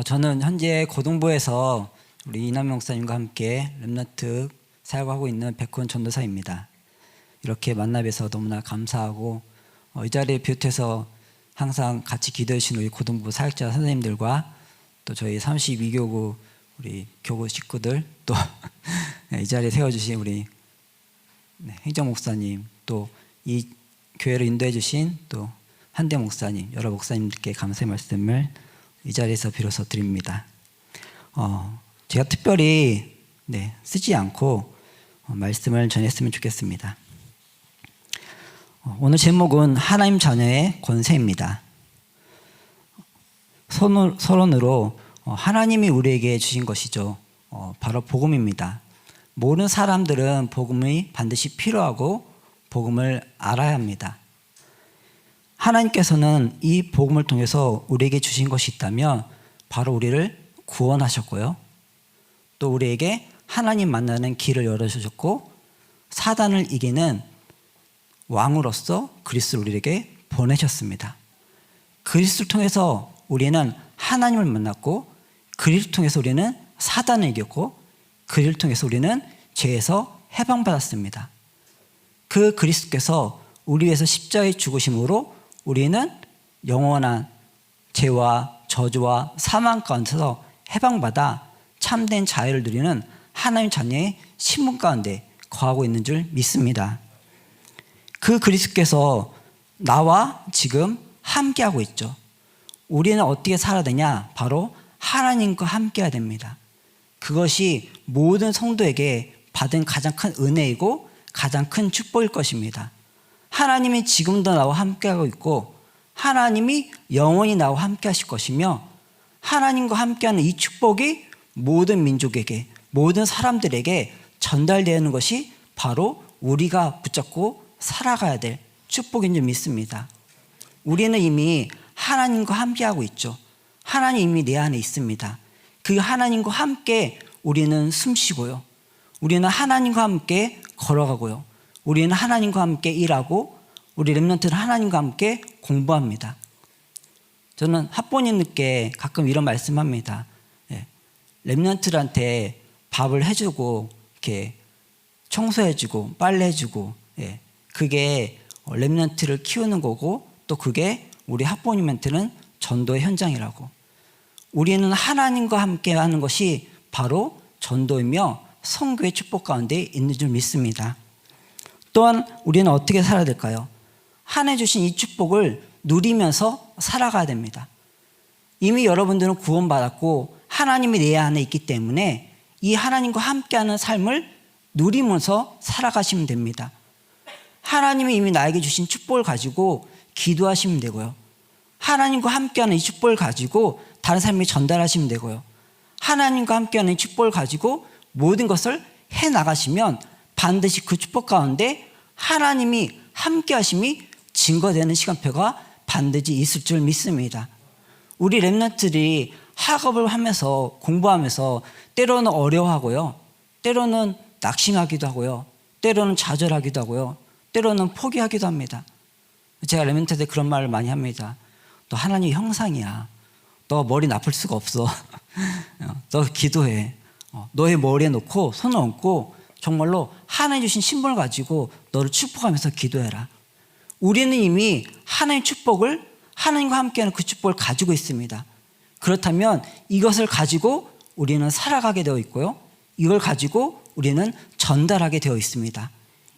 저는 현재 고등부에서 우리 이남영 목사님과 함께 렘넌트 사역하고 있는 백훈 전도사입니다. 이렇게 만나 뵈서 너무나 감사하고 이 자리에 비롯해서 항상 같이 기도해 주신 우리 고등부 사역자 선생님들과 또 저희 32교구 우리 교구 식구들 또 이 자리에 세워주신 우리 행정 목사님 또 이 교회를 인도해 주신 또 한대 목사님 여러 목사님들께 감사의 말씀을 이 자리에서 비로소 드립니다. 제가 특별히 쓰지 않고 말씀을 전했으면 좋겠습니다. 오늘 제목은 하나님 자녀의 권세입니다. 서론으로 하나님이 우리에게 주신 것이죠. 바로 복음입니다. 모든 사람들은 복음이 반드시 필요하고 복음을 알아야 합니다. 하나님께서는 이 복음을 통해서 우리에게 주신 것이 있다면 바로 우리를 구원하셨고요. 또 우리에게 하나님 만나는 길을 열어주셨고 사단을 이기는 왕으로서 그리스도를 우리에게 보내셨습니다. 그리스도를 통해서 우리는 하나님을 만났고 그리스도를 통해서 우리는 사단을 이겼고 그리스도를 통해서 우리는 죄에서 해방받았습니다. 그 그리스도께서 우리 위해서 십자가에 죽으심으로 우리는 영원한 죄와 저주와 사망 가운데서 해방받아 참된 자유를 누리는 하나님 자녀의 신분 가운데 거하고 있는 줄 믿습니다. 그 그리스도께서 나와 지금 함께하고 있죠. 우리는 어떻게 살아야 되냐? 바로 하나님과 함께해야 됩니다. 그것이 모든 성도에게 받은 가장 큰 은혜이고 가장 큰 축복일 것입니다. 하나님이 지금도 나와 함께하고 있고 하나님이 영원히 나와 함께하실 것이며 하나님과 함께하는 이 축복이 모든 민족에게 모든 사람들에게 전달되는 것이 바로 우리가 붙잡고 살아가야 될 축복인 줄 믿습니다. 우리는 이미 하나님과 함께하고 있죠. 하나님 이미 내 안에 있습니다. 그 하나님과 함께 우리는 숨쉬고요. 우리는 하나님과 함께 걸어가고요. 우리는 하나님과 함께 일하고 우리 렘넌트는 하나님과 함께 공부합니다. 저는 학부모님께 가끔 이런 말씀합니다. 렘넌트들한테 밥을 해주고 이렇게 청소해주고 빨래해주고 그게 렘넌트를 키우는 거고 또 그게 우리 학부모님한테는 전도의 현장이라고. 우리는 하나님과 함께 하는 것이 바로 전도이며 성교의 축복 가운데 있는 줄 믿습니다. 또한 우리는 어떻게 살아야 될까요? 하나님 주신 이 축복을 누리면서 살아가야 됩니다. 이미 여러분들은 구원받았고 하나님이 내 안에 있기 때문에 이 하나님과 함께하는 삶을 누리면서 살아가시면 됩니다. 하나님이 이미 나에게 주신 축복을 가지고 기도하시면 되고요. 하나님과 함께하는 이 축복을 가지고 다른 사람에게 전달하시면 되고요. 하나님과 함께하는 이 축복을 가지고 모든 것을 해나가시면 반드시 그 축복 가운데 하나님이 함께하심이 증거되는 시간표가 반드시 있을 줄 믿습니다. 우리 렘넌트들이 학업을 하면서 공부하면서 때로는 어려워하고요. 때로는 낙심하기도 하고요. 때로는 좌절하기도 하고요. 때로는 포기하기도 합니다. 제가 렘넌트들한테 그런 말을 많이 합니다. 너 하나님 형상이야. 너 머리 나쁠 수가 없어. 너 기도해. 너의 머리에 놓고 손을 얹고 정말로 하나님 주신 신분을 가지고 너를 축복하면서 기도해라. 우리는 이미 하나님의 축복을 하나님과 함께하는 그 축복을 가지고 있습니다. 그렇다면 이것을 가지고 우리는 살아가게 되어 있고요. 이걸 가지고 우리는 전달하게 되어 있습니다.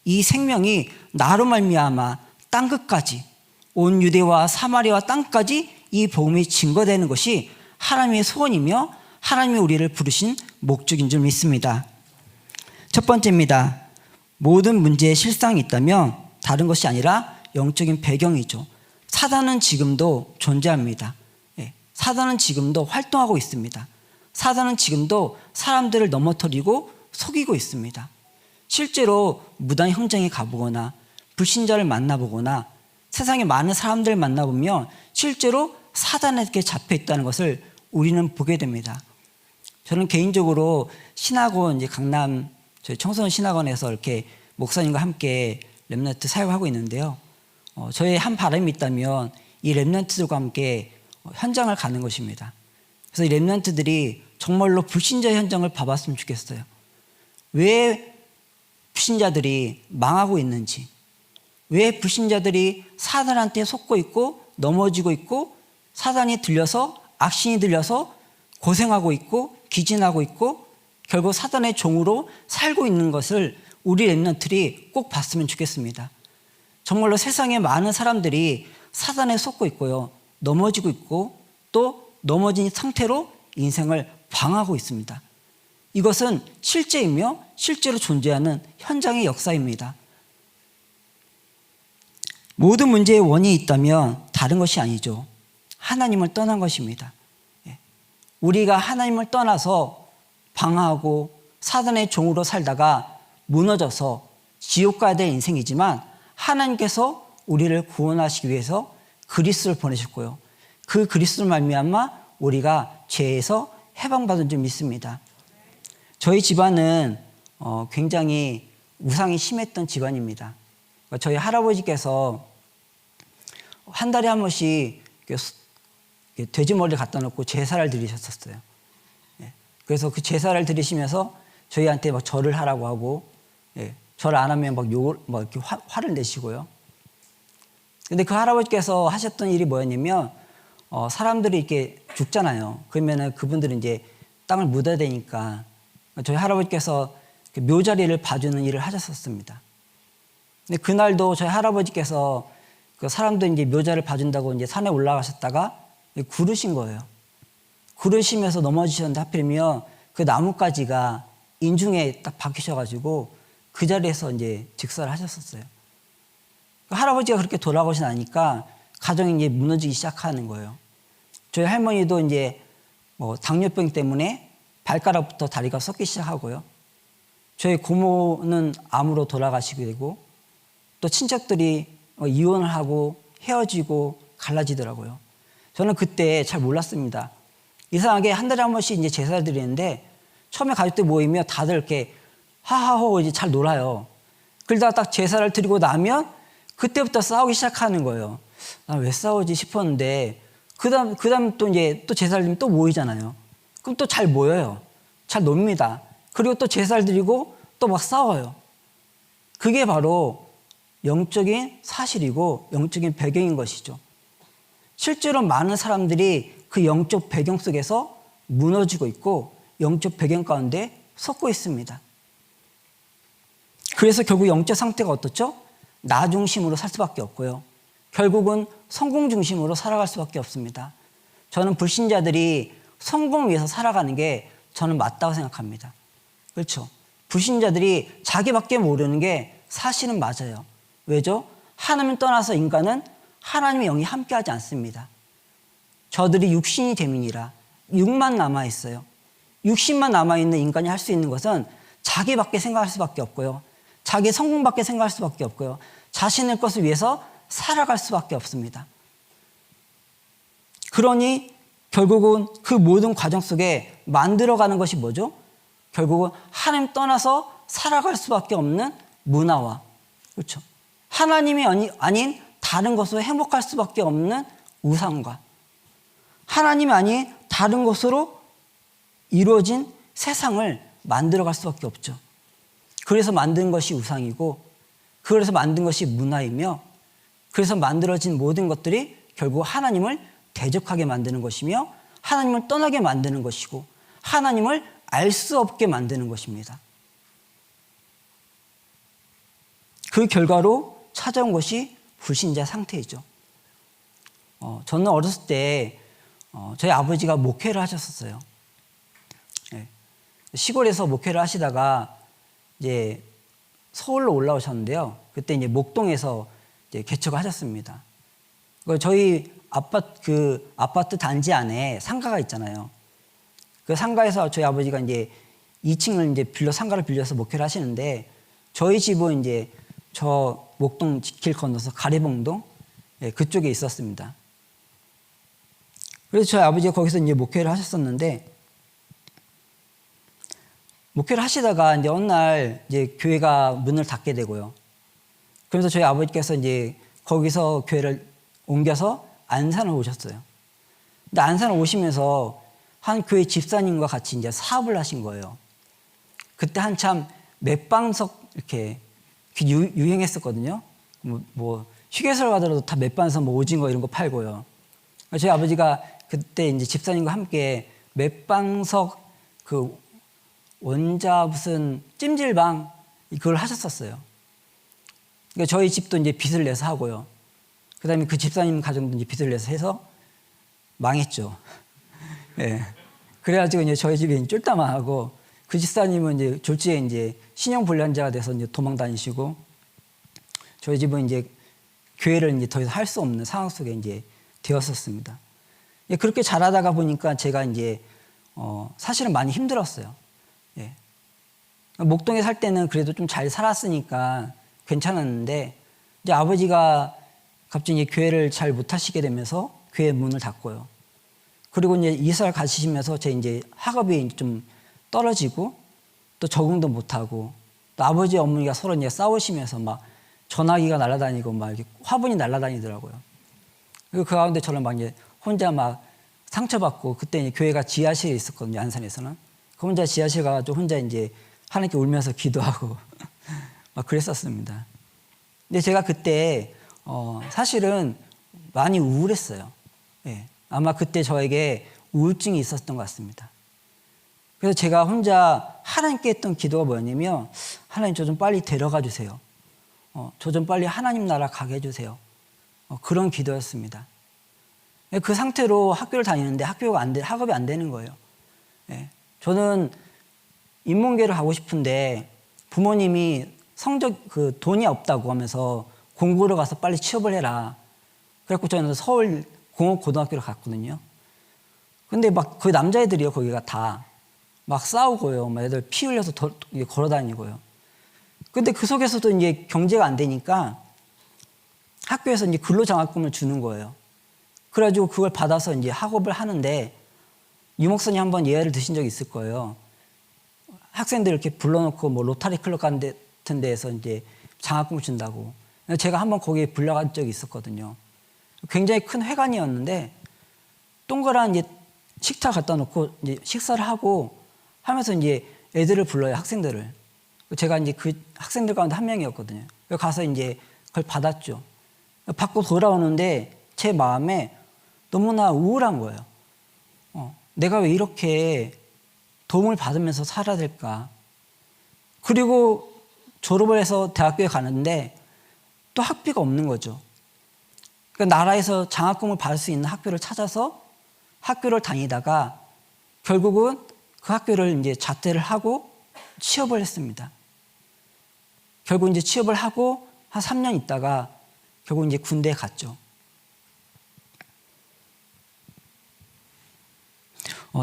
이 생명이 나로 말미암아 땅끝까지 온 유대와 사마리아와 땅까지 이 복음이 증거되는 것이 하나님의 소원이며 하나님이 우리를 부르신 목적인 줄 믿습니다. 첫 번째입니다. 모든 문제에 실상이 있다면 다른 것이 아니라 영적인 배경이죠. 사단은 지금도 존재합니다. 사단은 지금도 활동하고 있습니다. 사단은 지금도 사람들을 넘어뜨리고 속이고 있습니다. 실제로 무당 형장에 가보거나 불신자를 만나보거나 세상에 많은 사람들을 만나보면 실제로 사단에게 잡혀 있다는 것을 우리는 보게 됩니다. 저는 개인적으로 신학원 강남 저희 청소년 신학원에서 이렇게 목사님과 함께 렘넌트 사역하고 있는데요. 저의 한 바람이 있다면 이 렘넌트들과 함께 현장을 가는 것입니다. 그래서 이 렘넌트들이 정말로 불신자 현장을 봐봤으면 좋겠어요. 왜 불신자들이 망하고 있는지, 왜 불신자들이 사단한테 속고 있고 넘어지고 있고 사단이 들려서 악신이 들려서 고생하고 있고 기진하고 있고 결국 사단의 종으로 살고 있는 것을 우리 렘넌트들이 꼭 봤으면 좋겠습니다. 정말로 세상에 많은 사람들이 사단에 속고 있고요. 넘어지고 있고 또 넘어진 상태로 인생을 방하고 있습니다. 이것은 실제이며 실제로 존재하는 현장의 역사입니다. 모든 문제의 원인이 있다면 다른 것이 아니죠. 하나님을 떠난 것입니다. 우리가 하나님을 떠나서 방황하고 사단의 종으로 살다가 무너져서 지옥 가야 될 인생이지만 하나님께서 우리를 구원하시기 위해서 그리스도를 보내셨고요. 그 그리스도를 말미암아 우리가 죄에서 해방받은 줄 믿습니다. 저희 집안은 굉장히 우상이 심했던 집안입니다. 저희 할아버지께서 한 달에 한 번씩 돼지 머리를 갖다 놓고 제사를 드리셨었어요. 그래서 그 제사를 드리시면서 저희한테 막 절을 하라고 하고, 절을 안 하면 막 욕을, 막 이렇게 화를 내시고요. 근데 그 할아버지께서 하셨던 일이 뭐였냐면, 사람들이 이렇게 죽잖아요. 그러면은 그분들은 이제 땅을 묻어야 되니까 저희 할아버지께서 묘자리를 봐주는 일을 하셨었습니다. 근데 그날도 저희 할아버지께서 그 사람들 이제 묘자를 봐준다고 이제 산에 올라가셨다가 구르신 거예요. 구르시면서 넘어지셨는데 하필이면 그 나뭇가지가 인중에 딱 박히셔가지고 그 자리에서 이제 즉사를 하셨었어요. 그 할아버지가 그렇게 돌아가시 나니까 가정이 이제 무너지기 시작하는 거예요. 저희 할머니도 이제 당뇨병 때문에 발가락부터 다리가 썩기 시작하고요. 저희 고모는 암으로 돌아가시게 되고 또 친척들이 이혼을 하고 헤어지고 갈라지더라고요. 저는 그때 잘 몰랐습니다. 이상하게 한 달에 한 번씩 이제 제사를 드리는데 처음에 가족들 모이면 다들 이렇게 하하호 이제 잘 놀아요. 그러다가 딱 제사를 드리고 나면 그때부터 싸우기 시작하는 거예요. 나 왜 싸우지 싶었는데 그다음 또 이제 또 제사를 드리면 또 모이잖아요. 그럼 또 잘 모여요. 잘 놉니다. 그리고 또 제사를 드리고 또 막 싸워요. 그게 바로 영적인 사실이고 영적인 배경인 것이죠. 실제로 많은 사람들이 그 영적 배경 속에서 무너지고 있고 영적 배경 가운데 섰고 있습니다. 그래서 결국 영적 상태가 어떻죠? 나 중심으로 살 수밖에 없고요. 결국은 성공 중심으로 살아갈 수밖에 없습니다. 저는 불신자들이 성공을 위해서 살아가는 게 저는 맞다고 생각합니다. 그렇죠? 불신자들이 자기밖에 모르는 게 사실은 맞아요. 왜죠? 하나님을 떠나서 인간은 하나님의 영이 함께하지 않습니다. 저들이 육신이 됨이니라. 육만 남아있어요. 육신만 남아있는 인간이 할 수 있는 것은 자기밖에 생각할 수밖에 없고요. 자기 성공밖에 생각할 수밖에 없고요. 자신의 것을 위해서 살아갈 수밖에 없습니다. 그러니 결국은 그 모든 과정 속에 만들어가는 것이 뭐죠? 결국은 하나님 떠나서 살아갈 수밖에 없는 문화와, 그렇죠? 하나님이 아닌 다른 것으로 행복할 수밖에 없는 우상과 하나님이 아닌 다른 것으로 이루어진 세상을 만들어갈 수밖에 없죠. 그래서 만든 것이 우상이고 그래서 만든 것이 문화이며 그래서 만들어진 모든 것들이 결국 하나님을 대적하게 만드는 것이며 하나님을 떠나게 만드는 것이고 하나님을 알 수 없게 만드는 것입니다. 그 결과로 찾아온 것이 불신자 상태이죠. 저는 어렸을 때 저희 아버지가 목회를 하셨었어요. 시골에서 목회를 하시다가 이제 서울로 올라오셨는데요. 그때 이제 목동에서 이제 개척을 하셨습니다. 저희 아파트 단지 안에 상가가 있잖아요. 그 상가에서 저희 아버지가 이제 2층을 이제 상가를 빌려서 목회를 하시는데 저희 집은 이제 저 목동 길 건너서 가래봉동 그쪽에 있었습니다. 그래서 저희 아버지가 거기서 이제 목회를 하셨었는데 목회를 하시다가 이제 어느 날 이제 교회가 문을 닫게 되고요. 그러면서 저희 아버지께서 이제 거기서 교회를 옮겨서 안산을 오셨어요. 근데 안산을 오시면서 한 교회 집사님과 같이 이제 사업을 하신 거예요. 그때 한참 맥반석 이렇게 유행했었거든요. 뭐 휴게소를 가더라도 다 맥반석, 뭐 오징어 이런 거 팔고요. 저희 아버지가 그때 이제 집사님과 함께 맥반석 그 원자 무슨 찜질방 그걸 하셨었어요. 그러니까 저희 집도 이제 빚을 내서 하고요. 그다음에 그 집사님 가정도 이제 빚을 내서 해서 망했죠. 예. 그래가지고 이제 저희 집이 쫄따마하고 그 집사님은 이제 졸지에 이제 신용불량자가 돼서 이제 도망 다니시고 저희 집은 이제 교회를 이제 더 이상 할 수 없는 상황 속에 이제 되었었습니다. 예, 그렇게 잘하다가 보니까 제가 이제 사실은 많이 힘들었어요. 예. 목동에 살 때는 그래도 좀 잘 살았으니까 괜찮았는데 이제 아버지가 갑자기 교회를 잘 못 하시게 되면서 교회 문을 닫고요. 그리고 이제 이사를 가시면서 제 이제 학업이 좀 떨어지고 또 적응도 못하고 또 아버지 어머니가 서로 이제 싸우시면서 막 전화기가 날아다니고 막 이렇게 화분이 날아다니더라고요. 그리고 그 가운데 저는 막 이제 혼자 막 상처받고 그때 이제 교회가 지하실에 있었거든요. 안산에서는. 그 혼자 지하실 가가지고 혼자 이제 하나님께 울면서 기도하고 막 그랬었습니다. 근데 제가 그때 사실은 많이 우울했어요. 예. 아마 그때 저에게 우울증이 있었던 것 같습니다. 그래서 제가 혼자 하나님께 했던 기도가 뭐였냐면 하나님 저 좀 빨리 데려가 주세요. 저 좀 빨리 하나님 나라 가게 해주세요. 그런 기도였습니다. 그 상태로 학교를 다니는데 학업이 안 되는 거예요. 예. 저는 인문계를 가고 싶은데 부모님이 돈이 없다고 하면서 공부를 가서 빨리 취업을 해라. 그래갖고 저는 서울 공업고등학교를 갔거든요. 근데 막 그 남자애들이요, 거기가 다. 막 싸우고요. 막 애들 피 흘려서 걸어 다니고요. 근데 그 속에서도 이제 경제가 안 되니까 학교에서 이제 근로장학금을 주는 거예요. 그래가지고 그걸 받아서 이제 학업을 하는데 유 목사님 한번 예를 드신 적이 있을 거예요. 학생들 이렇게 불러놓고 뭐 로타리 클럽 같은 데에서 이제 장학금을 준다고. 제가 한번 거기에 불려간 적이 있었거든요. 굉장히 큰 회관이었는데 동그란 이제 식탁 갖다 놓고 이제 식사를 하고 하면서 이제 애들을 불러요, 학생들을. 제가 이제 그 학생들 가운데 한 명이었거든요. 가서 이제 그걸 받았죠. 받고 돌아오는데 제 마음에 너무나 우울한 거예요. 내가 왜 이렇게 도움을 받으면서 살아야 될까? 그리고 졸업을 해서 대학교에 가는데 또 학비가 없는 거죠. 그러니까 나라에서 장학금을 받을 수 있는 학교를 찾아서 학교를 다니다가 결국은 그 학교를 이제 자퇴를 하고 취업을 했습니다. 결국 이제 취업을 하고 한 3년 있다가 결국 이제 군대에 갔죠.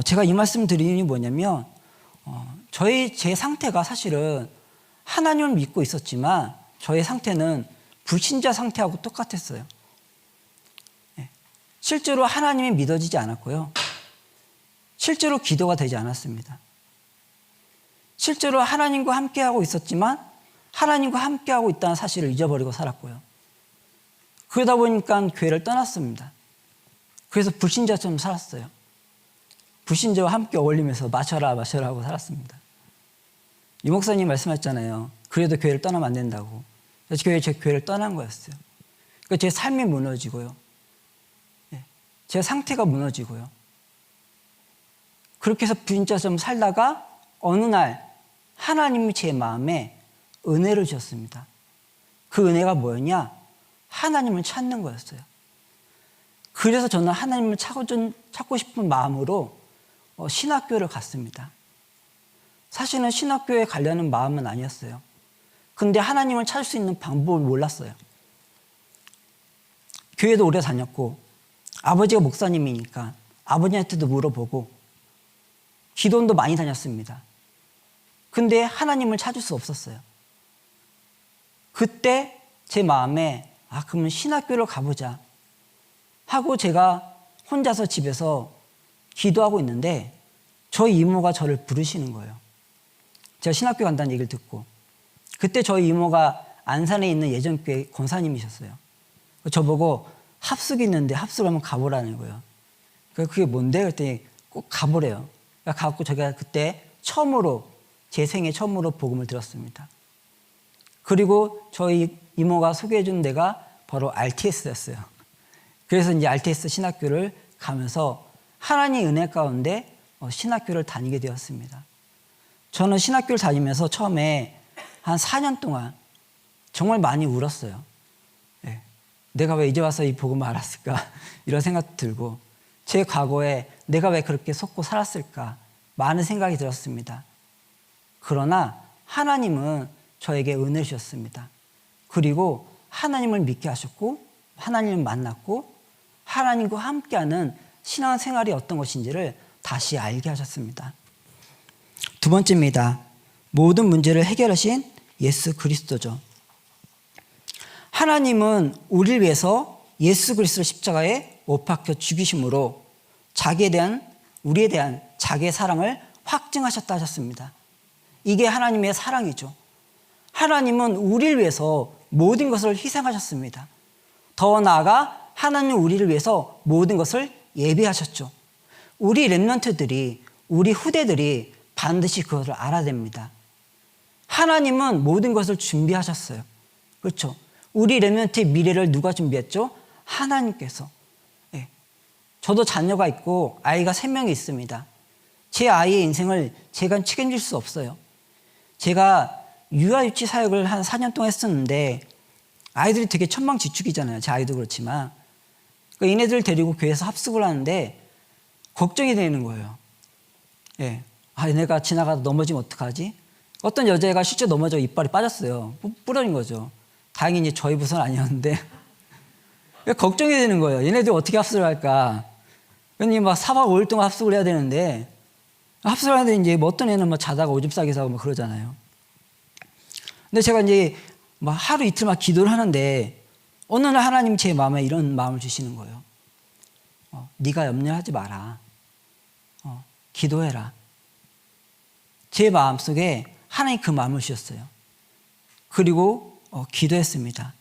제가 이 말씀 드리는 게 뭐냐면, 제 상태가 사실은 하나님을 믿고 있었지만 저의 상태는 불신자 상태하고 똑같았어요. 실제로 하나님이 믿어지지 않았고요. 실제로 기도가 되지 않았습니다. 실제로 하나님과 함께하고 있었지만 하나님과 함께하고 있다는 사실을 잊어버리고 살았고요. 그러다 보니까 교회를 떠났습니다. 그래서 불신자처럼 살았어요. 불신자와 함께 어울리면서 마셔라 하고 살았습니다. 유 목사님 말씀하셨잖아요. 그래도 교회를 떠나면 안 된다고. 그래서 제 교회를 떠난 거였어요. 그러니까 제 삶이 무너지고요. 제 상태가 무너지고요. 그렇게 해서 불신자처럼 살다가 어느 날 하나님이 제 마음에 은혜를 주셨습니다. 그 은혜가 뭐였냐? 하나님을 찾는 거였어요. 그래서 저는 하나님을 찾고 싶은 마음으로 신학교를 갔습니다. 사실은 신학교에 가려는 마음은 아니었어요. 근데 하나님을 찾을 수 있는 방법을 몰랐어요. 교회도 오래 다녔고 아버지가 목사님이니까 아버지한테도 물어보고 기도원도 많이 다녔습니다. 근데 하나님을 찾을 수 없었어요. 그때 제 마음에 그러면 신학교를 가보자 하고 제가 혼자서 집에서 기도하고 있는데 저희 이모가 저를 부르시는 거예요. 제가 신학교 간다는 얘기를 듣고 그때 저희 이모가 안산에 있는 예전교회 권사님이셨어요. 저보고 합숙이 있는데 합숙 한번 가보라는 거예요. 그게 뭔데? 그랬더니 꼭 가보래요. 가고 제가 그때 처음으로 제 생애 처음으로 복음을 들었습니다. 그리고 저희 이모가 소개해준 데가 바로 RTS였어요. 그래서 이제 RTS 신학교를 가면서 하나님의 은혜 가운데 신학교를 다니게 되었습니다. 저는 신학교를 다니면서 처음에 한 4년 동안 정말 많이 울었어요. 네. 내가 왜 이제 와서 이 복음을 알았을까? 이런 생각도 들고 제 과거에 내가 왜 그렇게 속고 살았을까? 많은 생각이 들었습니다. 그러나 하나님은 저에게 은혜를 주셨습니다. 그리고 하나님을 믿게 하셨고 하나님을 만났고 하나님과 함께하는 신앙생활이 어떤 것인지를 다시 알게 하셨습니다. 두 번째입니다. 모든 문제를 해결하신 예수 그리스도죠. 하나님은 우리를 위해서 예수 그리스도를 십자가에 못 박혀 죽이심으로 우리에 대한 자기의 사랑을 확증하셨다 하셨습니다. 이게 하나님의 사랑이죠. 하나님은 우리를 위해서 모든 것을 희생하셨습니다. 더 나아가 하나님은 우리를 위해서 모든 것을 예비하셨죠. 우리 렘넌트들이, 우리 후대들이 반드시 그것을 알아야 됩니다. 하나님은 모든 것을 준비하셨어요. 그렇죠? 우리 렘넌트의 미래를 누가 준비했죠? 하나님께서. 네. 저도 자녀가 있고 아이가 3명이 있습니다. 제 아이의 인생을 제가 책임질 수 없어요. 제가 유아유치 사역을 한 4년 동안 했었는데 아이들이 되게 천방지축이잖아요. 제 아이도 그렇지만. 그러니까 얘네들 데리고 교회에서 합숙을 하는데 걱정이 되는 거예요. 예. 얘네가 지나가다 넘어지면 어떡하지? 어떤 여자애가 실제 넘어져 이빨이 빠졌어요. 부러진 거죠. 다행히 이제 저희 부서는 아니었는데 걱정이 되는 거예요. 얘네들 어떻게 합숙을 할까? 괜히 막 4박 5일 동안 합숙을 해야 되는데 합숙을 하는데 이제 뭐 어떤 애는 뭐 자다가 오줌 싸게 싸고 막 그러잖아요. 근데 제가 이제 막 하루 이틀 막 기도를 하는데 어느 날 하나님 제 마음에 이런 마음을 주시는 거예요. 네가 염려하지 마라. 기도해라. 제 마음속에 하나님 그 마음을 주셨어요. 그리고 기도했습니다.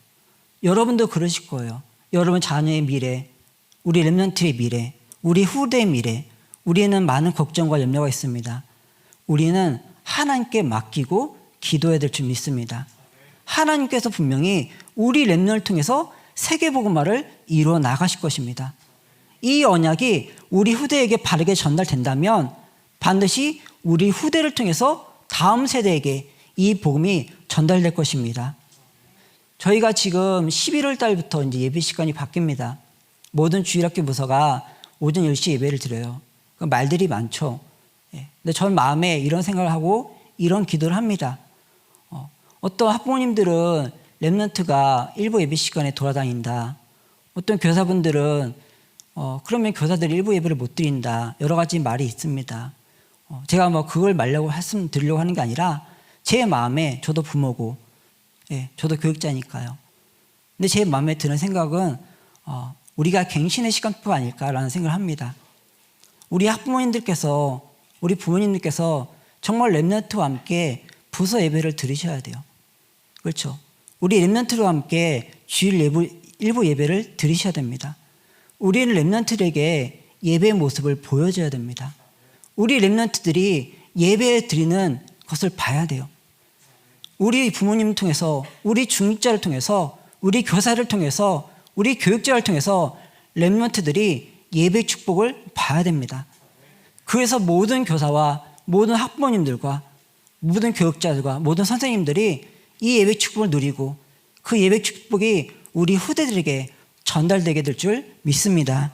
여러분도 그러실 거예요. 여러분 자녀의 미래, 우리 렘넌트의 미래, 우리 후대의 미래, 우리는 많은 걱정과 염려가 있습니다. 우리는 하나님께 맡기고 기도해야 될 줄 믿습니다. 하나님께서 분명히 우리 렘넌트를 통해서 세계복음화를 이루어 나가실 것입니다. 이 언약이 우리 후대에게 바르게 전달된다면 반드시 우리 후대를 통해서 다음 세대에게 이 복음이 전달될 것입니다. 저희가 지금 11월 달부터 이제 예배 시간이 바뀝니다. 모든 주일학교 부서가 오전 10시 예배를 드려요. 말들이 많죠. 근데 전 마음에 이런 생각을 하고 이런 기도를 합니다. 어떤 학부모님들은 렘넌트가 일부 예배 시간에 돌아다닌다. 어떤 교사분들은 그러면 교사들이 일부 예배를 못 드린다. 여러 가지 말이 있습니다. 제가 뭐 그걸 말씀드리려고 하는 게 아니라 제 마음에 저도 부모고 저도 교육자니까요. 근데 제 마음에 드는 생각은 우리가 갱신의 시간표가 아닐까라는 생각을 합니다. 우리 학부모님들께서 우리 부모님들께서 정말 렘넌트와 함께 부서 예배를 들으셔야 돼요. 그렇죠? 우리 렘넌트와 함께 주일 일부 예배를 들으셔야 됩니다. 우리는 렘넌트들에게 예배의 모습을 보여줘야 됩니다. 우리 렘넌트들이 예배 드리는 것을 봐야 돼요. 우리 부모님을 통해서, 우리 중직자를 통해서, 우리 교사를 통해서, 우리 교육자를 통해서 렘넌트들이 예배 축복을 봐야 됩니다. 그래서 모든 교사와 모든 학부모님들과 모든 교육자들과 모든 선생님들이 이 예배 축복을 누리고 그 예배 축복이 우리 후대들에게 전달되게 될 줄 믿습니다.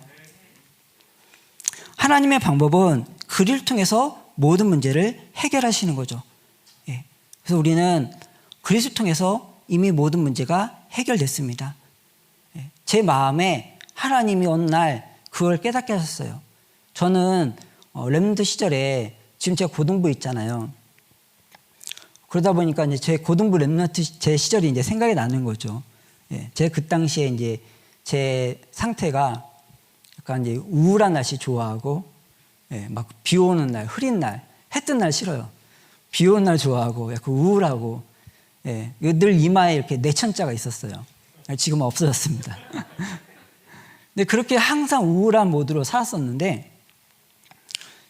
하나님의 방법은 그를 통해서 모든 문제를 해결하시는 거죠. 그래서 우리는 그리스도를 통해서 이미 모든 문제가 해결됐습니다. 제 마음에 하나님이 어느 날 그걸 깨닫게 하셨어요. 저는 렘넌트 시절에 지금 제가 고등부 있잖아요. 그러다 보니까 이제 제 고등부 렘넌트 제 시절이 이제 생각이 나는 거죠. 제가 그 당시에 이제 제 상태가 약간 이제 우울한 날씨 좋아하고, 막 비 오는 날, 흐린 날, 해 뜬 날 싫어요. 비 오는 날 좋아하고, 약간 우울하고, 늘 이마에 이렇게 내천자가 있었어요. 지금은 없어졌습니다. 근데 그렇게 항상 우울한 모드로 살았었는데,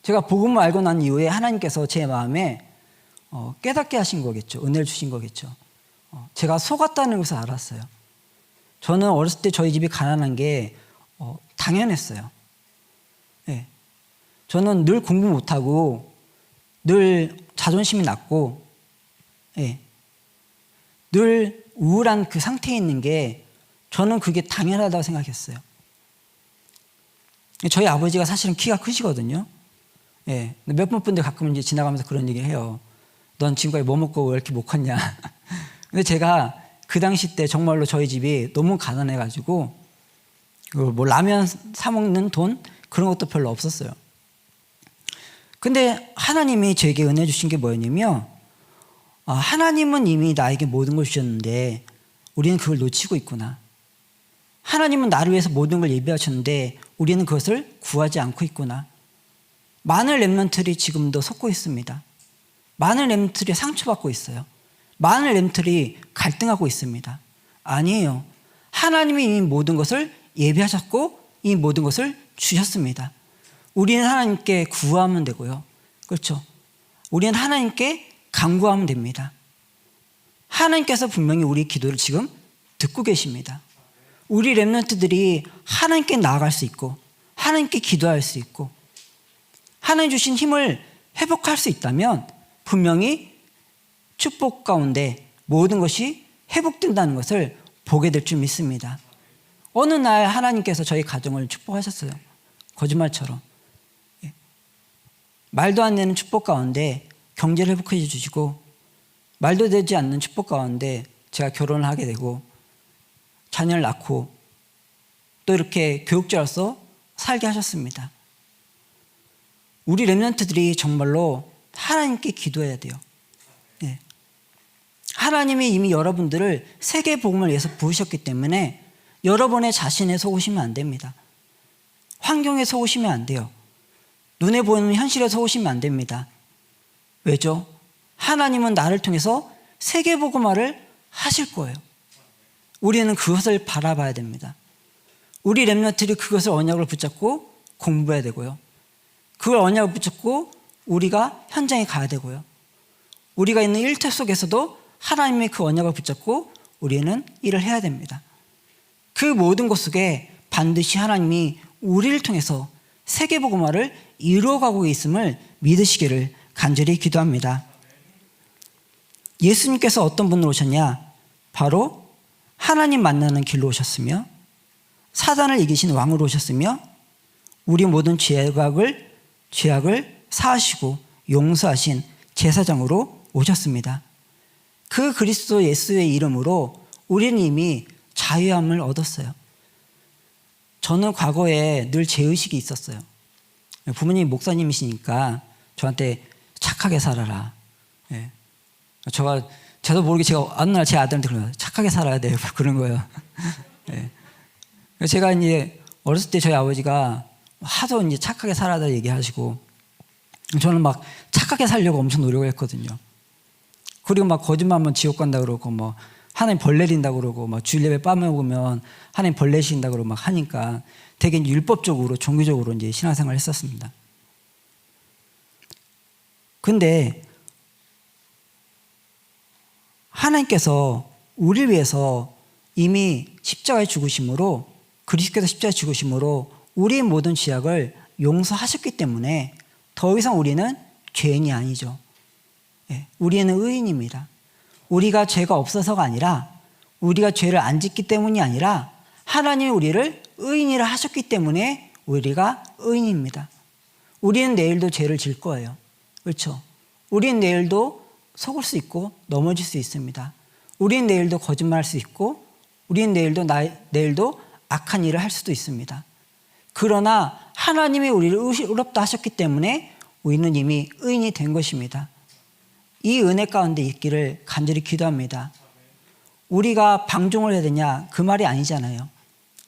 제가 복음을 알고 난 이후에 하나님께서 제 마음에 깨닫게 하신 거겠죠. 은혜를 주신 거겠죠. 제가 속았다는 것을 알았어요. 저는 어렸을 때 저희 집이 가난한 게 당연했어요. 네. 저는 늘 공부 못하고 늘 자존심이 낮고 네. 늘 우울한 그 상태에 있는 게 저는 그게 당연하다고 생각했어요. 저희 아버지가 사실은 키가 크시거든요. 예. 몇 분들 가끔 이제 지나가면서 그런 얘기를 해요. 넌 지금까지 뭐 먹고 왜 이렇게 못 컸냐. 근데 제가 그 당시 때 정말로 저희 집이 너무 가난해가지고 뭐 라면 사 먹는 돈 그런 것도 별로 없었어요. 근데 하나님이 저에게 은혜 주신 게 뭐였냐면 하나님은 이미 나에게 모든 걸 주셨는데 우리는 그걸 놓치고 있구나. 하나님은 나를 위해서 모든 걸 예비하셨는데 우리는 그것을 구하지 않고 있구나. 많은 렘넌트들이 지금도 속고 있습니다. 많은 렘넌트들이 상처받고 있어요. 많은 렘넌트들이 갈등하고 있습니다. 아니에요. 하나님이 이미 모든 것을 예비하셨고 이 모든 것을 주셨습니다. 우리는 하나님께 구하면 되고요. 그렇죠? 우리는 하나님께 간구하면 됩니다. 하나님께서 분명히 우리 기도를 지금 듣고 계십니다. 우리 렘넌트들이 하나님께 나아갈 수 있고 하나님께 기도할 수 있고 하나님 주신 힘을 회복할 수 있다면 분명히 축복 가운데 모든 것이 회복된다는 것을 보게 될 줄 믿습니다. 어느 날 하나님께서 저희 가정을 축복하셨어요. 거짓말처럼. 말도 안 되는 축복 가운데 경제를 회복해 주시고 말도 되지 않는 축복 가운데 제가 결혼을 하게 되고 자녀를 낳고 또 이렇게 교육자로서 살게 하셨습니다. 우리 렘넌트들이 정말로 하나님께 기도해야 돼요. 네. 하나님이 이미 여러분들을 세계 복음을 위해서 부으셨기 때문에 여러분의 자신에 속으시면 안 됩니다. 환경에 속으시면 안 돼요. 눈에 보이는 현실에 속으시면 안 됩니다. 왜죠? 하나님은 나를 통해서 세계 복음화를 하실 거예요. 우리는 그것을 바라봐야 됩니다. 우리 렘넌트들이 그것을 언약을 붙잡고 공부해야 되고요. 그걸 언약을 붙잡고 우리가 현장에 가야 되고요. 우리가 있는 일터 속에서도 하나님의 그 언약을 붙잡고 우리는 일을 해야 됩니다. 그 모든 것 속에 반드시 하나님이 우리를 통해서 세계복음화를 이루어가고 있음을 믿으시기를 간절히 기도합니다. 예수님께서 어떤 분으로 오셨냐? 바로 하나님 만나는 길로 오셨으며 사단을 이기신 왕으로 오셨으며 우리 모든 죄악을 사하시고 용서하신 제사장으로 오셨습니다. 그 그리스도 예수의 이름으로 우리는 이미 자유함을 얻었어요. 저는 과거에 늘 죄의식이 있었어요. 부모님이 목사님이시니까 저한테 착하게 살아라. 예. 저도 모르게 제가 어느 날 제 아들한테 그래요. 착하게 살아야 돼요. 그런 거예요. 예. 제가 이제 어렸을 때 저희 아버지가 하도 이제 착하게 살아다 얘기하시고 저는 막 착하게 살려고 엄청 노력을 했거든요. 그리고 막 거짓말하면 지옥 간다 그러고 뭐 하나님 벌 내린다 그러고 막 주일 예배 빠먹으면 하나님 벌 내신다 그러고 막 하니까 되게 율법적으로 종교적으로 이제 신앙생활을 했었습니다. 근데 하나님께서 우리를 위해서 이미 십자가에 죽으심으로 그리스도께서 십자가에 죽으심으로 우리의 모든 죄악을 용서하셨기 때문에 더 이상 우리는 죄인이 아니죠. 우리는 의인입니다. 우리가 죄가 없어서가 아니라 우리가 죄를 안 짓기 때문이 아니라 하나님이 우리를 의인이라 하셨기 때문에 우리가 의인입니다. 우리는 내일도 죄를 질 거예요. 그렇죠? 우리는 내일도 속을 수 있고 넘어질 수 있습니다. 우리는 내일도 거짓말할 수 있고 우리는 내일도 악한 일을 할 수도 있습니다. 그러나 하나님이 우리를 의롭다 하셨기 때문에 우리는 이미 의인이 된 것입니다. 이 은혜 가운데 있기를 간절히 기도합니다. 우리가 방종을 해야 되냐? 그 말이 아니잖아요.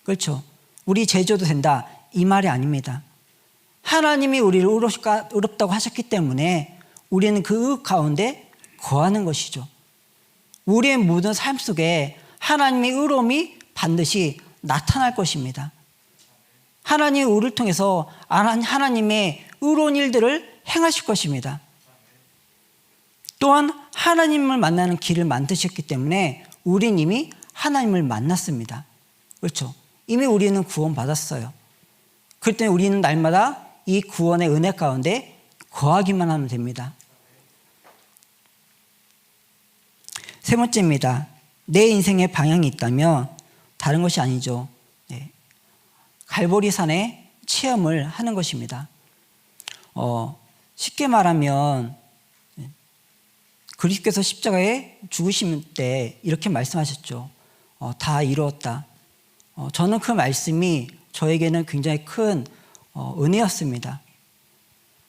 그렇죠? 우리 제조도 된다. 이 말이 아닙니다. 하나님이 우리를 의롭다고 하셨기 때문에 우리는 그 가운데 거하는 것이죠. 우리의 모든 삶 속에 하나님의 의로움이 반드시 나타날 것입니다. 하나님이 우리를 통해서 하나님의 의로운 일들을 행하실 것입니다. 또한 하나님을 만나는 길을 만드셨기 때문에 우린 이미 하나님을 만났습니다. 그렇죠? 이미 우리는 구원받았어요. 그렇기 때문에 우리는 날마다 이 구원의 은혜 가운데 거하기만 하면 됩니다. 세 번째입니다. 내 인생에 방향이 있다면 다른 것이 아니죠. 갈보리산의 체험을 하는 것입니다. 쉽게 말하면 그리스도께서 십자가에 죽으실 때 이렇게 말씀하셨죠. 다 이루었다. 저는 그 말씀이 저에게는 굉장히 큰 은혜였습니다.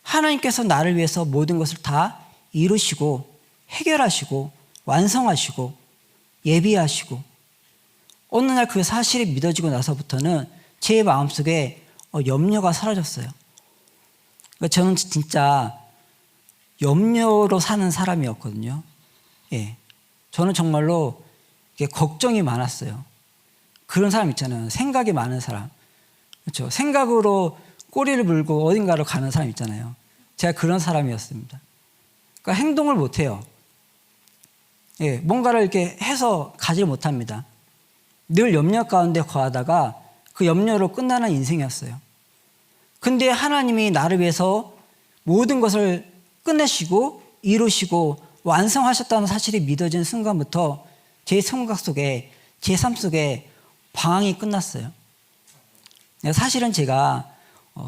하나님께서 나를 위해서 모든 것을 다 이루시고 해결하시고 완성하시고 예비하시고 어느 날 그 사실이 믿어지고 나서부터는 제 마음속에 염려가 사라졌어요. 그러니까 저는 진짜 염려로 사는 사람이었거든요. 저는 정말로 걱정이 많았어요. 그런 사람 있잖아요. 생각이 많은 사람. 그렇죠. 생각으로 꼬리를 물고 어딘가로 가는 사람 있잖아요. 제가 그런 사람이었습니다. 그러니까 행동을 못해요. 뭔가를 이렇게 해서 가지 못합니다. 늘 염려 가운데 거하다가 그 염려로 끝나는 인생이었어요. 근데 하나님이 나를 위해서 모든 것을 끝내시고 이루시고 완성하셨다는 사실이 믿어진 순간부터 제 생각 속에, 제 삶 속에 방황이 끝났어요. 사실은 제가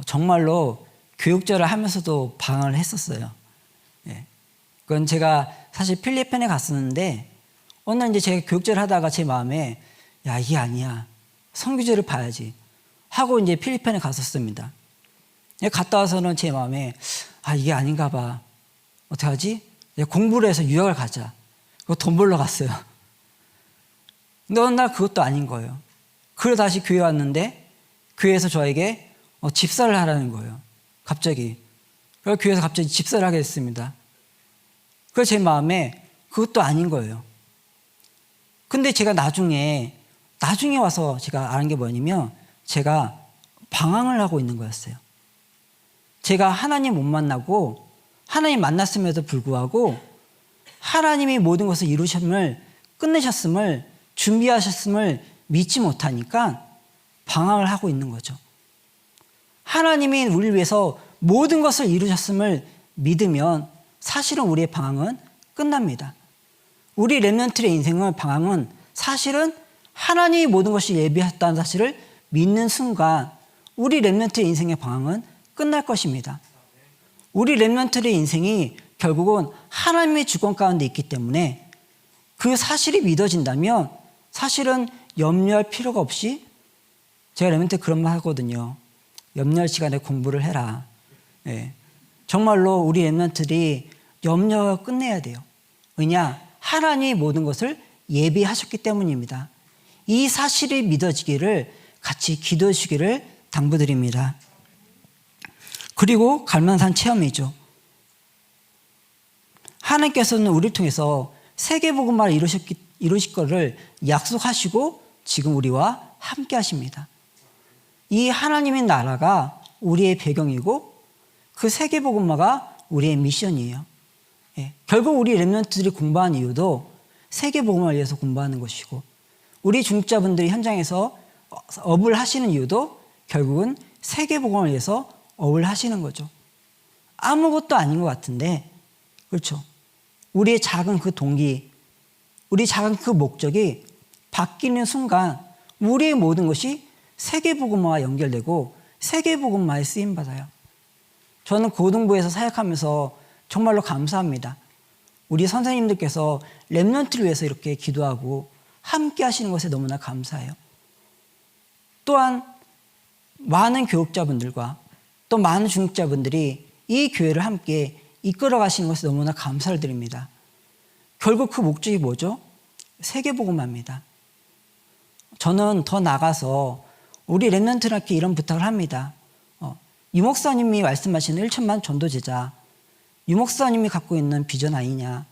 정말로 교육자를 하면서도 방황을 했었어요. 그건 제가 사실 필리핀에 갔었는데 어느 날 이제 제가 교육자를 하다가 제 마음에 야, 이게 아니야. 선교제를 봐야지 하고 이제 필리핀에 갔었습니다. 갔다 와서는 제 마음에 이게 아닌가 봐. 어떡하지? 공부를 해서 유학을 가자. 그거 돈 벌러 갔어요. 근데 어느 날 그것도 아닌 거예요. 그래서 다시 교회 왔는데 교회에서 저에게 집사를 하라는 거예요. 갑자기. 그래서 교회에서 갑자기 집사를 하게 됐습니다. 그래서 제 마음에 그것도 아닌 거예요. 근데 제가 나중에 와서 제가 아는 게 뭐냐면 제가 방황을 하고 있는 거였어요. 제가 하나님 못 만나고 하나님 만났음에도 불구하고 하나님이 모든 것을 이루셨음을 끝내셨음을 준비하셨음을 믿지 못하니까 방황을 하고 있는 거죠. 하나님이 우리를 위해서 모든 것을 이루셨음을 믿으면 사실은 우리의 방황은 끝납니다. 우리 렘넌트의 인생의 방황은 사실은 하나님이 모든 것을 예비했다는 사실을 믿는 순간 우리 렘넌트의 인생의 방황은 끝날 것입니다. 우리 렘넌트의 인생이 결국은 하나님의 주권 가운데 있기 때문에 그 사실이 믿어진다면 사실은 염려할 필요가 없이 제가 렘넌트 그런 말 하거든요. 염려할 시간에 공부를 해라. 정말로 우리 렘넌트들이 염려 끝내야 돼요. 왜냐? 하나님이 모든 것을 예비하셨기 때문입니다. 이 사실이 믿어지기를 같이 기도해 주기를 당부드립니다. 그리고 갈만산 체험이죠. 하나님께서는 우리를 통해서 세계복음화를 이루실 것을 약속하시고 지금 우리와 함께 하십니다. 이 하나님의 나라가 우리의 배경이고 그 세계복음화가 우리의 미션이에요. 결국 우리 렘넌트들이 공부하는 이유도 세계복음화를 위해서 공부하는 것이고 우리 중직자분들이 현장에서 업을 하시는 이유도 결국은 세계복음화를 위해서 업을 하시는 거죠. 아무것도 아닌 것 같은데 그렇죠. 우리의 작은 그 동기, 우리 작은 그 목적이 바뀌는 순간 우리의 모든 것이 세계복음화와 연결되고 세계복음화에 쓰임받아요. 저는 고등부에서 사역하면서 정말로 감사합니다. 우리 선생님들께서 렘넌트를 위해서 이렇게 기도하고 함께 하시는 것에 너무나 감사해요. 또한 많은 교육자분들과 또 많은 중직자분들이 이 교회를 함께 이끌어 가시는 것에 너무나 감사를 드립니다. 결국 그 목적이 뭐죠? 세계복음화입니다. 저는 더 나가서 우리 렘넌트들께 이런 부탁을 합니다. 유 목사님이 말씀하시는 1천만 전도제자, 유 목사님이 갖고 있는 비전 아니냐?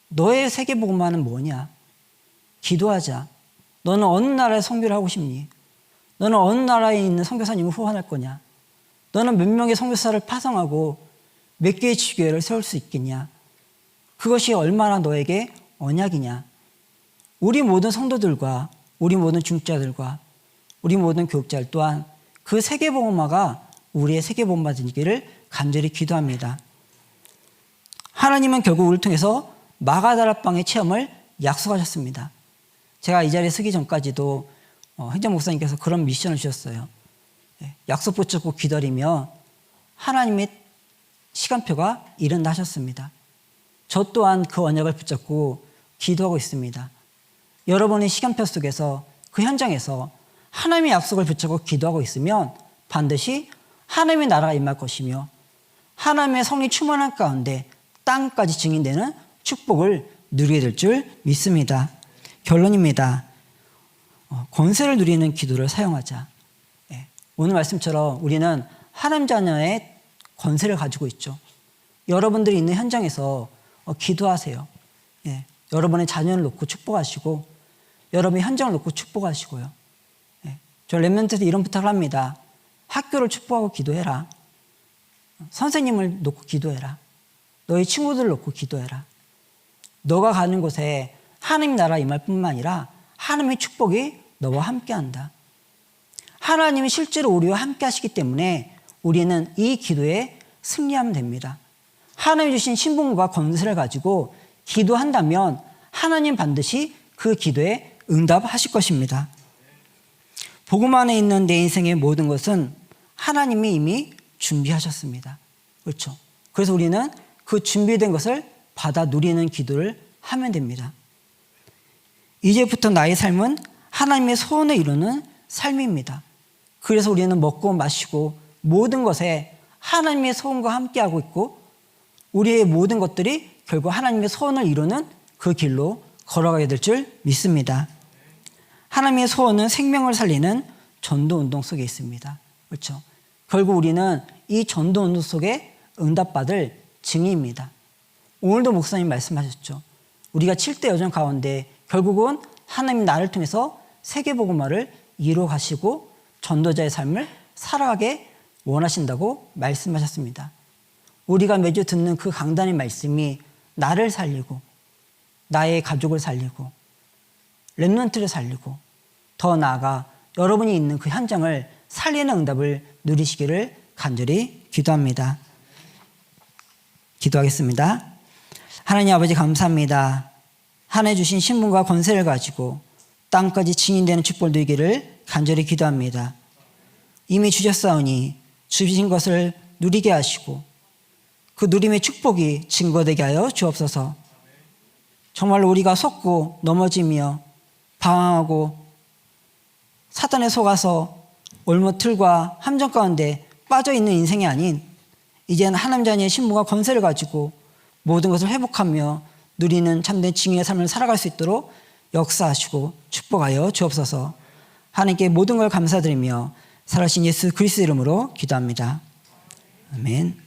너의 세계복음화는 뭐냐? 기도하자. 너는 어느 나라에 선교를 하고 싶니? 너는 어느 나라에 있는 선교사님을 후원할 거냐? 너는 몇 명의 선교사를 파송하고 몇 개의 지교회를 세울 수 있겠냐? 그것이 얼마나 너에게 언약이냐? 우리 모든 성도들과 우리 모든 중직자들과 우리 모든 교육자들 또한 그 세계복음화가 우리의 세계복음화 되기를 간절히 기도합니다. 하나님은 결국 우리를 통해서 마가다락방의 체험을 약속하셨습니다. 제가 이 자리에 서기 전까지도 행정 목사님께서 그런 미션을 주셨어요. 약속 붙잡고 기다리며 하나님의 시간표가 일어나셨습니다. 저 또한 그 언약을 붙잡고 기도하고 있습니다. 여러분의 시간표 속에서 그 현장에서 하나님의 약속을 붙잡고 기도하고 있으면 반드시 하나님의 나라가 임할 것이며 하나님의 성리 충만한 가운데 땅까지 증인되는 축복을 누리게 될 줄 믿습니다. 결론입니다. 권세를 누리는 기도를 사용하자. 오늘 말씀처럼 우리는 하나님 자녀의 권세를 가지고 있죠. 여러분들이 있는 현장에서 기도하세요. 여러분의 자녀를 놓고 축복하시고 여러분의 현장을 놓고 축복하시고요. 저 렘넌트에서 이런 부탁을 합니다. 학교를 축복하고 기도해라. 선생님을 놓고 기도해라. 너희 친구들을 놓고 기도해라. 너가 가는 곳에 하나님 나라 임할 뿐만 아니라 하나님의 축복이 너와 함께한다. 하나님이 실제로 우리와 함께 하시기 때문에 우리는 이 기도에 승리하면 됩니다. 하나님이 주신 신분과 권세를 가지고 기도한다면 하나님 반드시 그 기도에 응답하실 것입니다. 복음 안에 있는 내 인생의 모든 것은 하나님이 이미 준비하셨습니다. 그렇죠? 그래서 우리는 그 준비된 것을 받아 누리는 기도를 하면 됩니다. 이제부터 나의 삶은 하나님의 소원을 이루는 삶입니다. 그래서 우리는 먹고 마시고 모든 것에 하나님의 소원과 함께하고 있고 우리의 모든 것들이 결국 하나님의 소원을 이루는 그 길로 걸어가게 될 줄 믿습니다. 하나님의 소원은 생명을 살리는 전도운동 속에 있습니다. 그렇죠? 결국 우리는 이 전도운동 속에 응답받을 증인입니다. 오늘도 목사님 말씀하셨죠. 우리가 7대 여정 가운데 결국은 하나님 나를 통해서 세계복음화를 이루어 가시고 전도자의 삶을 살아가게 원하신다고 말씀하셨습니다. 우리가 매주 듣는 그 강단의 말씀이 나를 살리고 나의 가족을 살리고 렘넌트를 살리고 더 나아가 여러분이 있는 그 현장을 살리는 응답을 누리시기를 간절히 기도합니다. 기도하겠습니다. 하나님 아버지 감사합니다. 하나님 주신 신분과 권세를 가지고 땅까지 증인되는 축복을 누리기를 간절히 기도합니다. 이미 주셨사오니 주신 것을 누리게 하시고 그 누림의 축복이 증거되게 하여 주옵소서. 정말로 우리가 속고 넘어지며 방황하고 사단에 속아서 올무틀과 함정 가운데 빠져있는 인생이 아닌 이제는 하나님 자녀의 신분과 권세를 가지고 모든 것을 회복하며 누리는 참된 증인의 삶을 살아갈 수 있도록 역사하시고 축복하여 주옵소서. 하나님께 모든 걸 감사드리며 살아신 예수 그리스도 이름으로 기도합니다. 아멘.